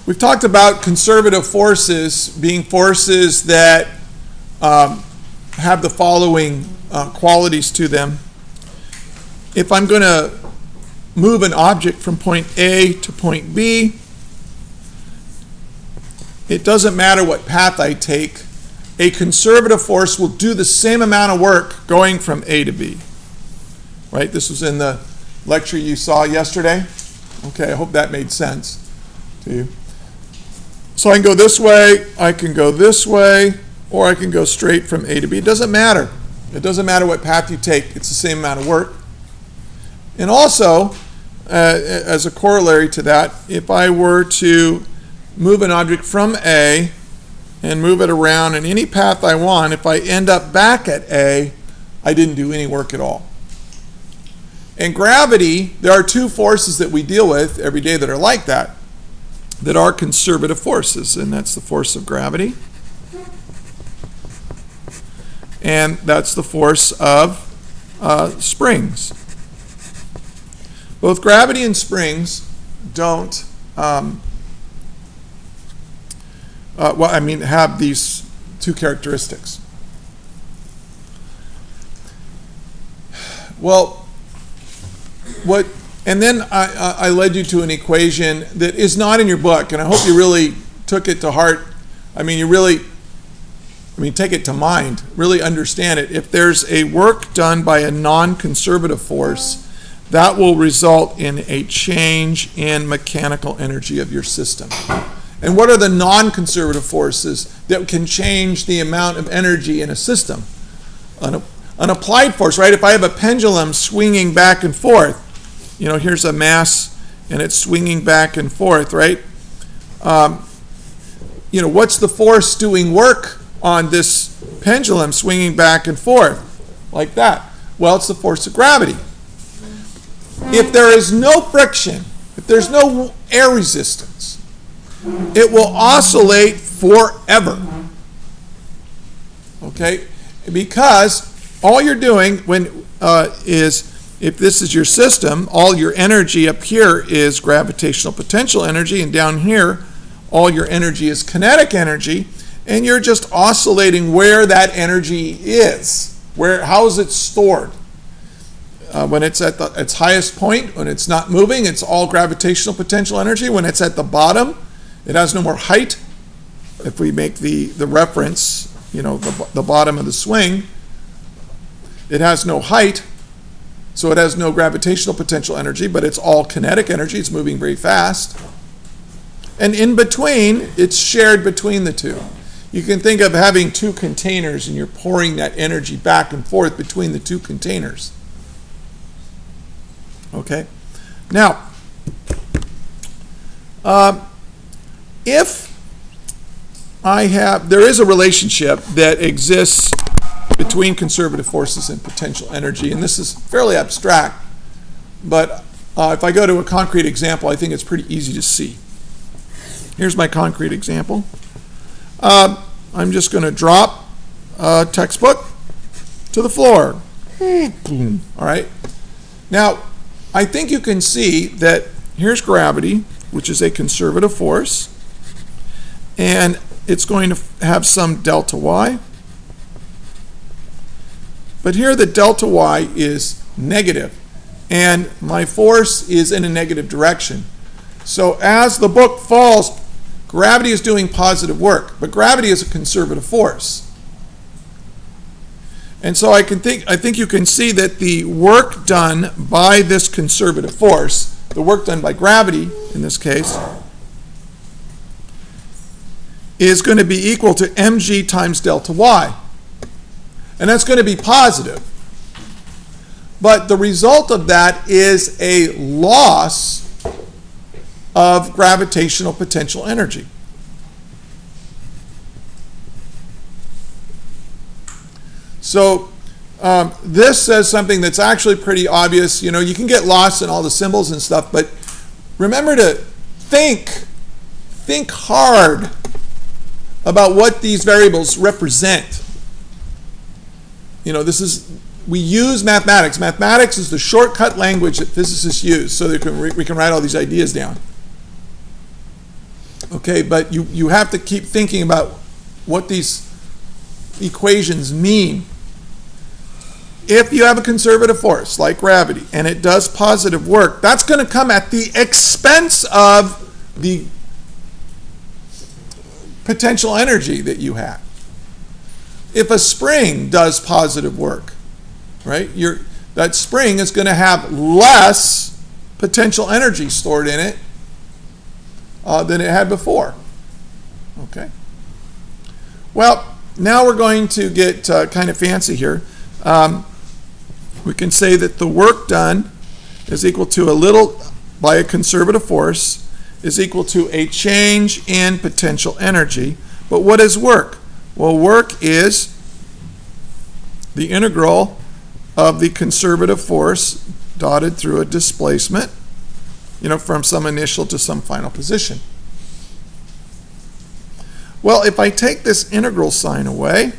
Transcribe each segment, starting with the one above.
We've talked about conservative forces being forces that have the following qualities to them. If I'm going to move an object from point A to point B, it doesn't matter what path I take. A conservative force will do the same amount of work going from A to B. Right? This was in the lecture you saw yesterday. Okay, I hope that made sense to you. So I can go this way, I can go this way, or I can go straight from A to B. It doesn't matter. It doesn't matter what path you take. It's the same amount of work. And also, as a corollary to that, if I were to move an object from A and move it around in any path I want, if I end up back at A, I didn't do any work at all. In gravity, there are two forces that we deal with every day that are like that are conservative forces, and that's the force of gravity, and that's the force of springs. Both gravity and springs don't, have these two characteristics. Well, and then I led you to an equation that is not in your book, and I hope you really took it to heart. Take it to mind, really understand it. If there's a work done by a non-conservative force, that will result in a change in mechanical energy of your system. And what are the non-conservative forces that can change the amount of energy in a system? An applied force, right? If I have a pendulum swinging back and forth, here's a mass and it's swinging back and forth, right? What's the force doing work on this pendulum swinging back and forth like that? Well, it's the force of gravity. If there is no friction, if there's no air resistance, it will oscillate forever. Okay? Because all you're doing is, if this is your system, all your energy up here is gravitational potential energy, and down here, all your energy is kinetic energy, and you're just oscillating where that energy is. How is it stored? When it's at its highest point, when it's not moving, it's all gravitational potential energy. When it's at the bottom, it has no more height. If we make the reference, the bottom of the swing, it has no height, so it has no gravitational potential energy, but it's all kinetic energy. It's moving very fast. And in between, it's shared between the two. You can think of having two containers, and you're pouring that energy back and forth between the two containers. Okay? Now, if there is a relationship that exists between conservative forces and potential energy, and this is fairly abstract, but if I go to a concrete example, I think it's pretty easy to see. Here's my concrete example. I'm just going to drop a textbook to the floor. Boom. All right. Now, I think you can see that here's gravity, which is a conservative force, and it's going to have some delta y. But here the delta y is negative, and my force is in a negative direction. So as the book falls, gravity is doing positive work, but gravity is a conservative force. And so I think you can see that the work done by this conservative force, the work done by gravity in this case, is going to be equal to mg times delta y. And that's going to be positive. But the result of that is a loss of gravitational potential energy. So this says something that's actually pretty obvious. You can get lost in all the symbols and stuff, but remember to think hard about what these variables represent. We use mathematics. Mathematics is the shortcut language that physicists use so we can write all these ideas down. Okay, but you have to keep thinking about what these equations mean. If you have a conservative force like gravity and it does positive work, that's going to come at the expense of the potential energy that you have. If a spring does positive work, right, that spring is going to have less potential energy stored in it than it had before. Okay. Well, now we're going to get kind of fancy here. We can say that the work done is equal to a little, by a conservative force, is equal to a change in potential energy. But what is work? Well, work is the integral of the conservative force dotted through a displacement, from some initial to some final position. Well, if I take this integral sign away,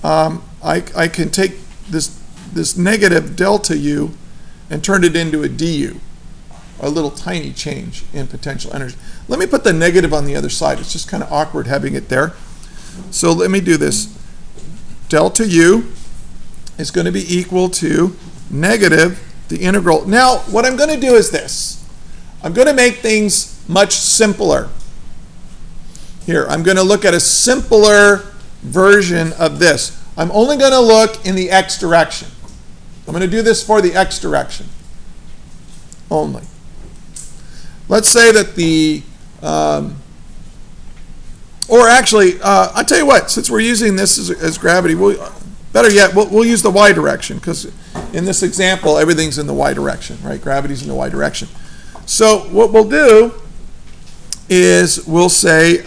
I can take this negative delta u and turn it into a du, a little tiny change in potential energy. Let me put the negative on the other side. It's just kind of awkward having it there. So let me do this. Delta u is going to be equal to negative the integral. Now, what I'm going to do is this. I'm going to make things much simpler. Here, I'm going to look at a simpler version of this. I'm only going to look in the x direction. I'm going to do this for the x direction only. Let's say that or actually, I'll tell you what, since we're using this as gravity, better yet, we'll use the y direction, because in this example, everything's in the y direction, right? Gravity's in the y direction. So what we'll do is we'll say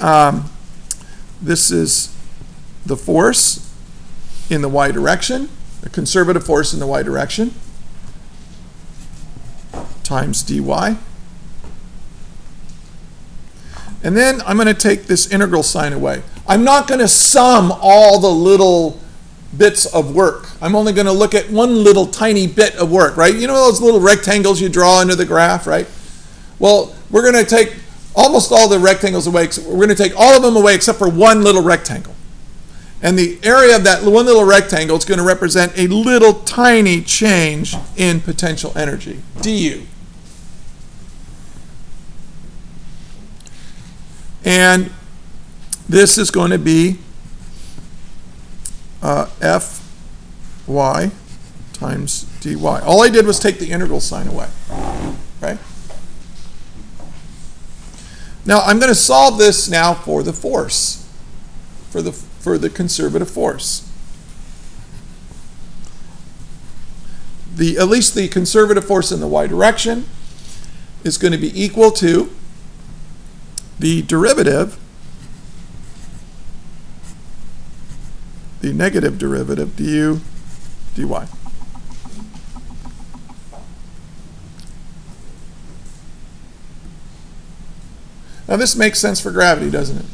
this is the force in the y direction, a conservative force in the y direction, times dy. And then I'm going to take this integral sign away. I'm not going to sum all the little bits of work. I'm only going to look at one little tiny bit of work, right? You know those little rectangles you draw into the graph, right? Well, we're going to take almost all the rectangles away. We're going to take all of them away except for one little rectangle. And the area of that one little rectangle is going to represent a little tiny change in potential energy, du. And this is going to be Fy times dy. All I did was take the integral sign away. Okay? Now I'm going to solve this now for the force, for the conservative force. At least the conservative force in the y direction is going to be equal to the derivative, the negative derivative, du dy. Now this makes sense for gravity, doesn't it?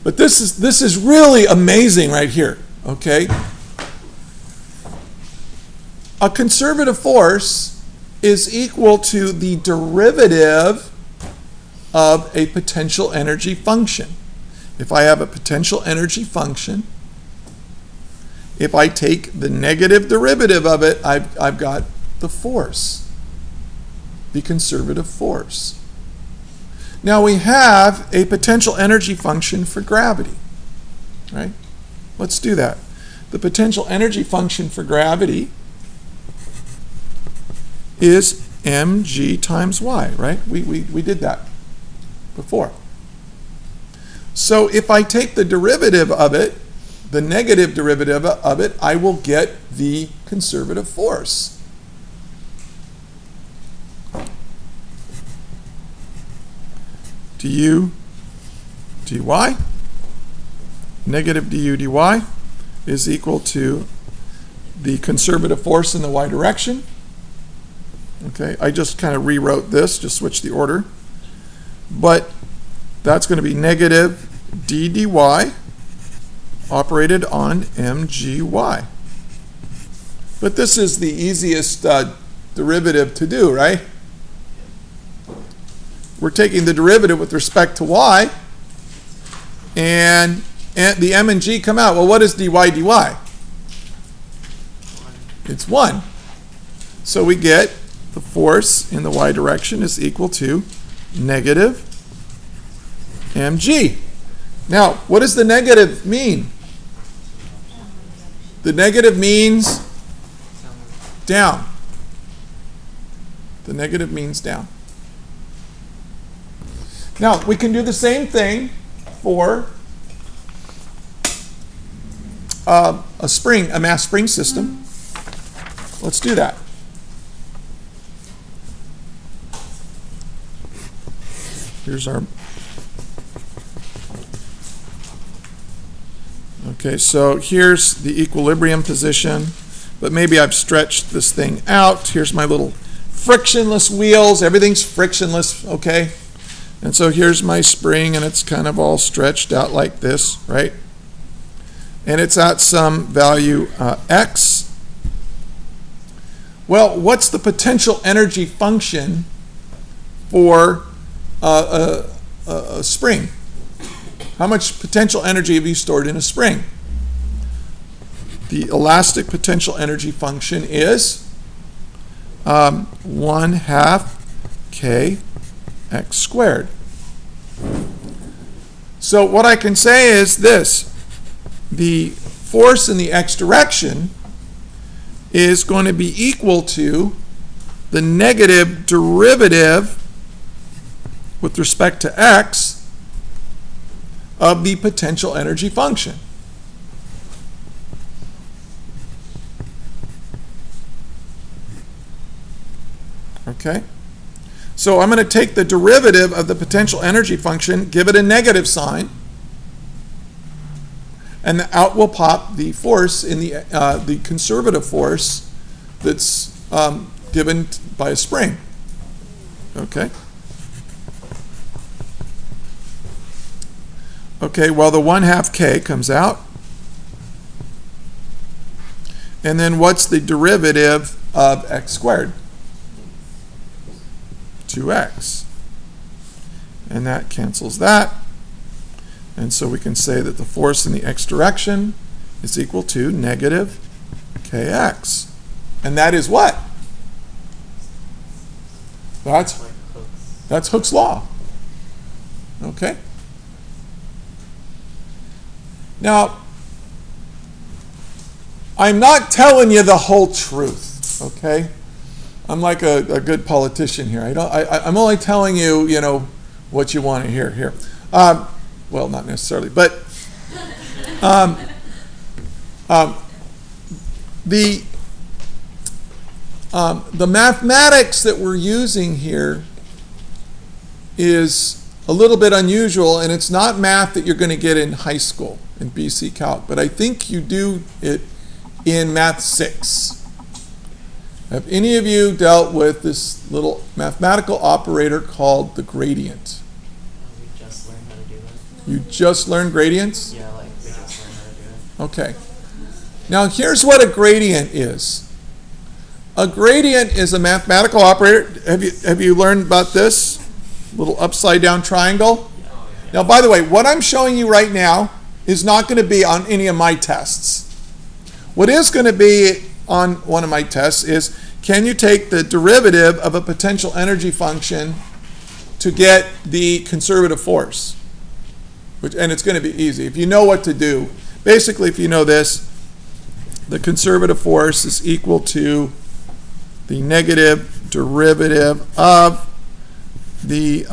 But this is really amazing right here, okay? A conservative force is equal to the derivative of a potential energy function. If I have a potential energy function, if I take the negative derivative of it, I've got the force, the conservative force. Now we have a potential energy function for gravity, right? Let's do that. The potential energy function for gravity is mg times y, right? We did that before. So if I take the derivative of it, the negative derivative of it, I will get the conservative force. Du dy, negative du dy is equal to the conservative force in the y direction. Okay, I just kind of rewrote this, just switched the order. But that's going to be negative d dy operated on mgy. But this is the easiest derivative to do, right? We're taking the derivative with respect to y, and the m and g come out. Well, what is dy dy? It's 1. So we get the force in the y direction is equal to negative mg. Now, what does the negative mean? The negative means down. The negative means down. Now, we can do the same thing for a mass spring system. Let's do that. Here's our... Okay, so here's the equilibrium position, but maybe I've stretched this thing out. Here's my little frictionless wheels. Everything's frictionless, okay? And so here's my spring, and it's kind of all stretched out like this, right? And it's at some value x. Well, what's the potential energy function for a spring? How much potential energy have you stored in a spring? The elastic potential energy function is 1/2 k x squared. So what I can say is this: the force in the x direction is going to be equal to the negative derivative with respect to x of the potential energy function. Okay? So I'm going to take the derivative of the potential energy function, give it a negative sign, and out will pop the force in the conservative force that's given by a spring. Okay? Okay, well, the 1/2 k comes out. And then what's the derivative of x squared? 2x. And that cancels that. And so we can say that the force in the x direction is equal to negative kx. And that is what? That's Hooke's law. Okay? Now, I'm not telling you the whole truth, okay? I'm like a good politician here. I'm only telling you, what you want to hear here. Well, not necessarily, but the mathematics that we're using here is a little bit unusual, and it's not math that you're going to get in high school in BC Calc, but I think you do it in Math 6. Have any of you dealt with this little mathematical operator called the gradient? We just learned how to do it. You just learned gradients? Yeah, we just learned how to do it. Okay. Now here's what a gradient is. A gradient is a mathematical operator. Have you learned about this? Little upside down triangle? Now, by the way, what I'm showing you right now is not going to be on any of my tests. What is going to be on one of my tests is, can you take the derivative of a potential energy function to get the conservative force? And it's going to be easy. If you know what to do, basically if you know this, the conservative force is equal to the negative derivative of the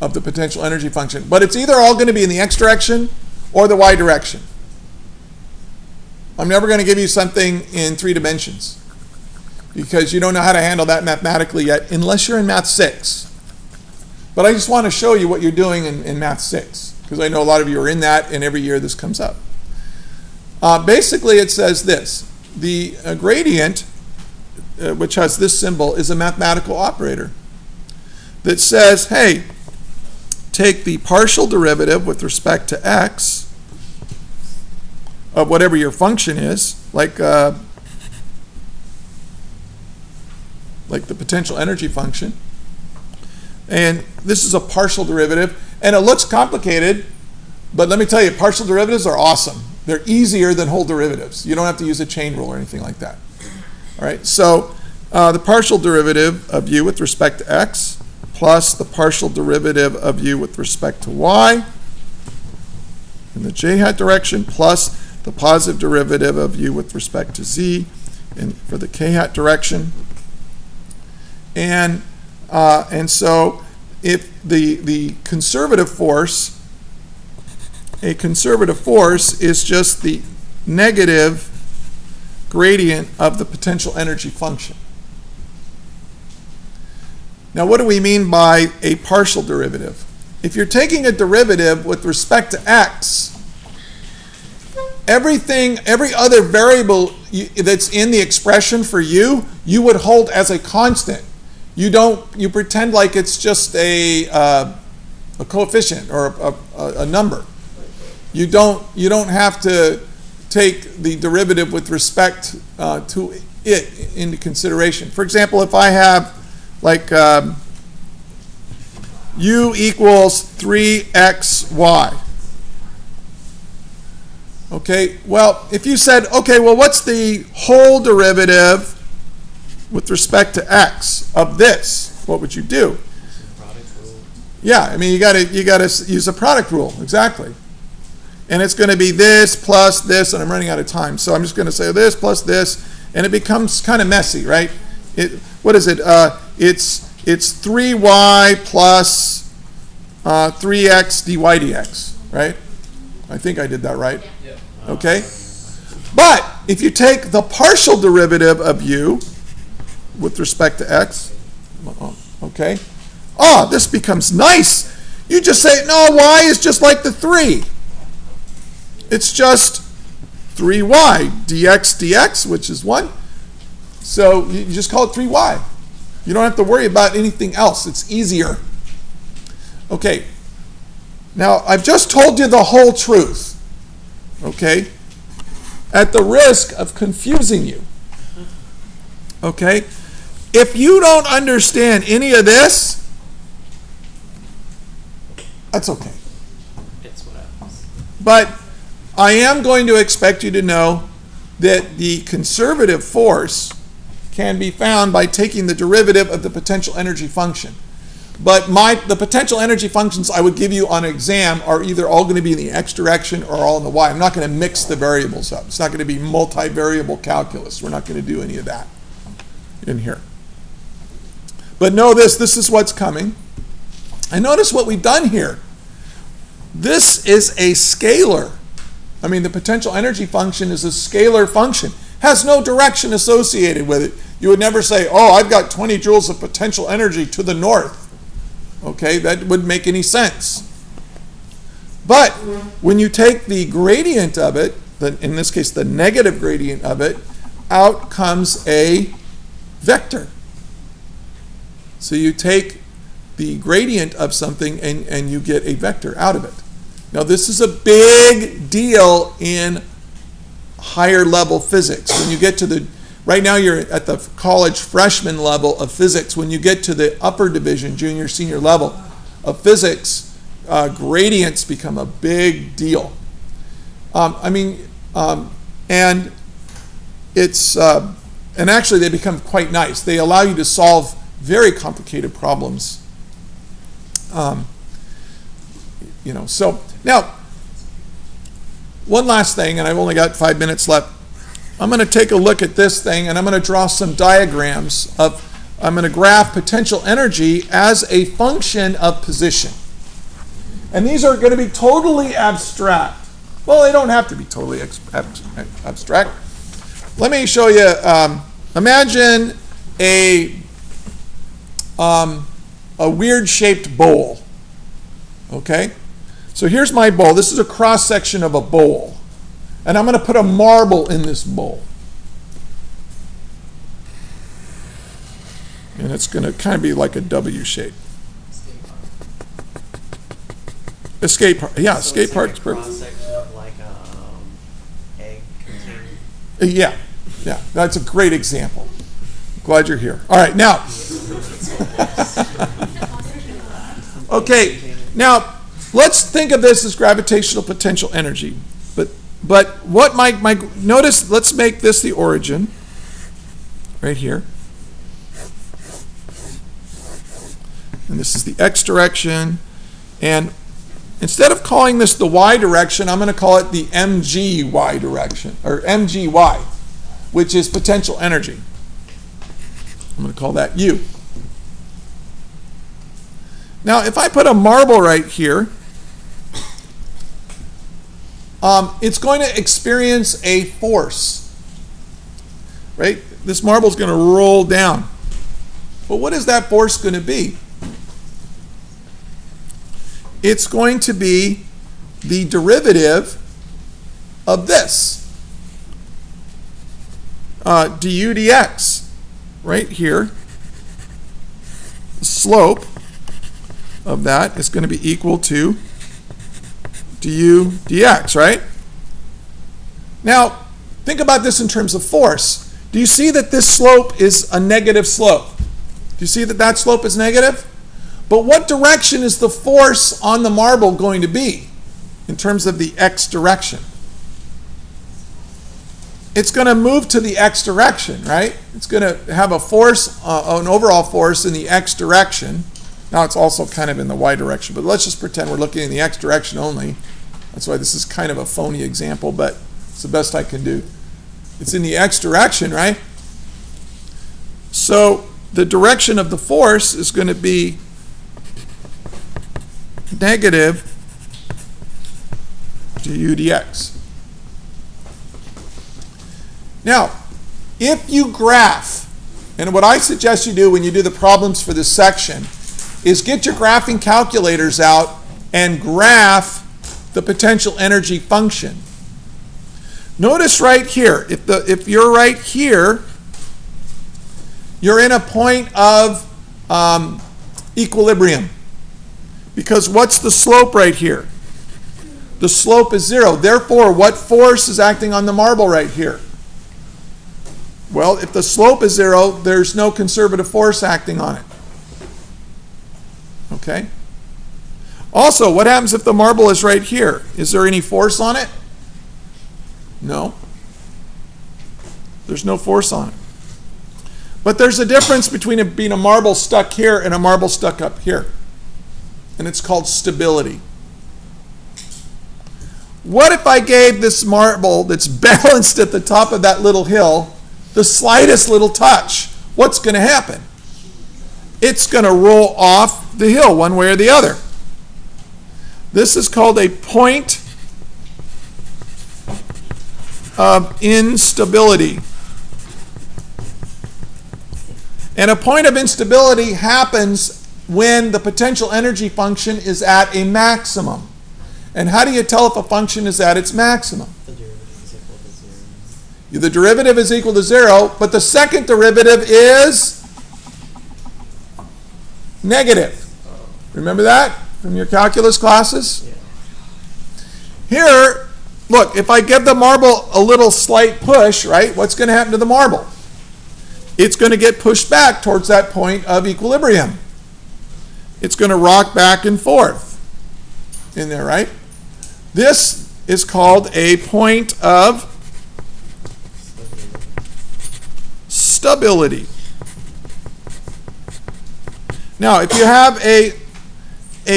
potential energy function. But it's either all going to be in the x direction or the y direction. I'm never going to give you something in 3 dimensions because you don't know how to handle that mathematically yet unless you're in Math 6. But I just want to show you what you're doing in Math 6 because I know a lot of you are in that, and every year this comes up. Basically, it says this. The gradient, which has this symbol, is a mathematical operator that says, hey, take the partial derivative with respect to x of whatever your function is, like like the potential energy function. And this is a partial derivative. And it looks complicated, but let me tell you, partial derivatives are awesome. They're easier than whole derivatives. You don't have to use a chain rule or anything like that. All right, so the partial derivative of u with respect to x plus the partial derivative of u with respect to y in the j hat direction plus the positive derivative of u with respect to z for the k hat direction. And so if the conservative force, a conservative force is just the negative gradient of the potential energy function. Now, what do we mean by a partial derivative? If you're taking a derivative with respect to x, every other variable that's in the expression for u, you would hold as a constant. You pretend like it's just a coefficient or a number. You don't have to take the derivative with respect to it into consideration. For example, if I have like u equals 3xy. Okay, well, if you said, okay, well, what's the whole derivative with respect to x of this? What would you do? Product rule. Yeah, I mean, you got to use a product rule, exactly. And it's going to be this plus this, and I'm running out of time, so I'm just going to say this plus this, and it becomes kind of messy, right? What is it? It's 3y plus 3x dy dx, right? I think I did that right. Yeah. Okay? But if you take the partial derivative of u with respect to x, okay? This becomes nice. You just say, no, y is just like the 3. It's just 3y dx dx, which is 1. So you just call it 3y. You don't have to worry about anything else. It's easier. Okay. Now, I've just told you the whole truth. Okay? At the risk of confusing you. Okay? If you don't understand any of this, that's okay. It's what happens. But I am going to expect you to know that the conservative force can be found by taking the derivative of the potential energy function. But the potential energy functions I would give you on an exam are either all going to be in the x direction or all in the y. I'm not going to mix the variables up. It's not going to be multivariable calculus. We're not going to do any of that in here. But know this is what's coming. And notice what we've done here. This is a scalar. I mean, the potential energy function is a scalar function. Has no direction associated with it. You would never say, oh, I've got 20 joules of potential energy to the north. Okay, that wouldn't make any sense. But when you take the gradient of it, in this case the negative gradient of it, out comes a vector. So you take the gradient of something and you get a vector out of it. Now this is a big deal in higher level physics. When you get to right now you're at the college freshman level of physics. When you get to the upper division, junior, senior level of physics, gradients become a big deal. And it's, and actually they become quite nice. They allow you to solve very complicated problems. So now, one last thing, and I've only got 5 minutes left. I'm going to take a look at this thing, and I'm going to draw some diagrams I'm going to graph potential energy as a function of position. And these are going to be totally abstract. Well, they don't have to be totally abstract. Let me show you, imagine a weird-shaped bowl. Okay? So here's my bowl. This is a cross-section of a bowl. And I'm going to put a marble in this bowl. And it's going to kind of be like a W shape. Escape part. Yeah, So escape part's like a perfect. cross-section of like egg container. Yeah, that's a great example. Glad you're here. All right, now. Okay, now let's think of this as gravitational potential energy. But what notice, let's make this the origin right here. And this is the x direction. And instead of calling this the y direction, I'm going to call it the mgy direction, or mgy, which is potential energy. I'm going to call that u. Now, if I put a marble right here, it's going to experience a force, right? This marble is going to roll down. But what is that force going to be? It's going to be the derivative of this, du dx, right here. The slope of that is going to be equal to du dx, right? Now, think about this in terms of force. Do you see that this slope is a negative slope? Do you see that that slope is negative? But what direction is the force on the marble going to be in terms of the x direction? It's going to move to the x direction, right? It's going to have a force, an overall force in the x direction. Now it's also kind of in the y direction, but let's just pretend we're looking in the x direction only. That's why this is kind of a phony example, but it's the best I can do. It's in the x direction, right? So the direction of the force is going to be negative du dx. Now, if you graph, and what I suggest you do when you do the problems for this section is get your graphing calculators out and graph the potential energy function. Notice right here, if you're right here, you're in a point of equilibrium. Because what's the slope right here? The slope is 0. Therefore, what force is acting on the marble right here? Well, if the slope is 0, there's no conservative force acting on it. Okay? Also, what happens if the marble is right here? Is there any force on it? No. There's no force on it. But there's a difference between it being a marble stuck here and a marble stuck up here. And it's called stability. What if I gave this marble that's balanced at the top of that little hill the slightest little touch? What's going to happen? It's going to roll off the hill one way or the other. This is called a point of instability. And a point of instability happens when the potential energy function is at a maximum. And how do you tell if a function is at its maximum? The derivative is equal to 0, but the second derivative is negative. Remember that from your calculus classes? Yeah. Here, look, if I give the marble a little slight push, right, what's going to happen to the marble? It's going to get pushed back towards that point of equilibrium. It's going to rock back and forth in there, right? This is called a point of stability. Now, if you have a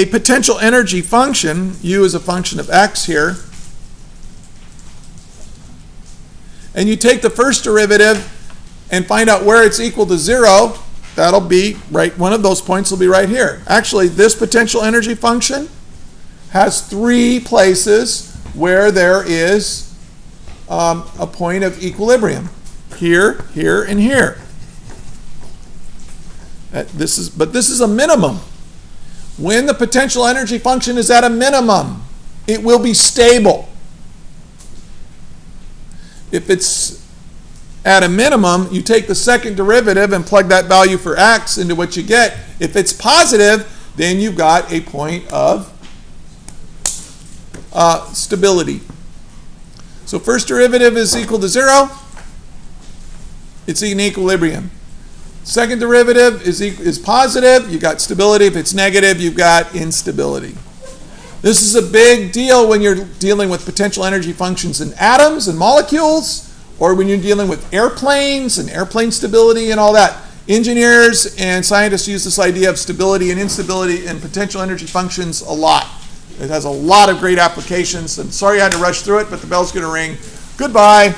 potential energy function, u is a function of x here, and you take the first derivative and find out where it's equal to 0, that'll be right, one of those points will be right here. Actually, this potential energy function has 3 places where there is a point of equilibrium. Here, here, and here. But this is a minimum. When the potential energy function is at a minimum, it will be stable. If it's at a minimum, you take the second derivative and plug that value for x into what you get. If it's positive, then you've got a point of stability. So first derivative is equal to 0. It's in equilibrium. Second derivative is positive, you got stability. If it's negative, you've got instability. This is a big deal when you're dealing with potential energy functions in atoms and molecules, or when you're dealing with airplanes and airplane stability and all that. Engineers and scientists use this idea of stability and instability in potential energy functions a lot. It has a lot of great applications. I'm sorry I had to rush through it, but the bell's going to ring. Goodbye.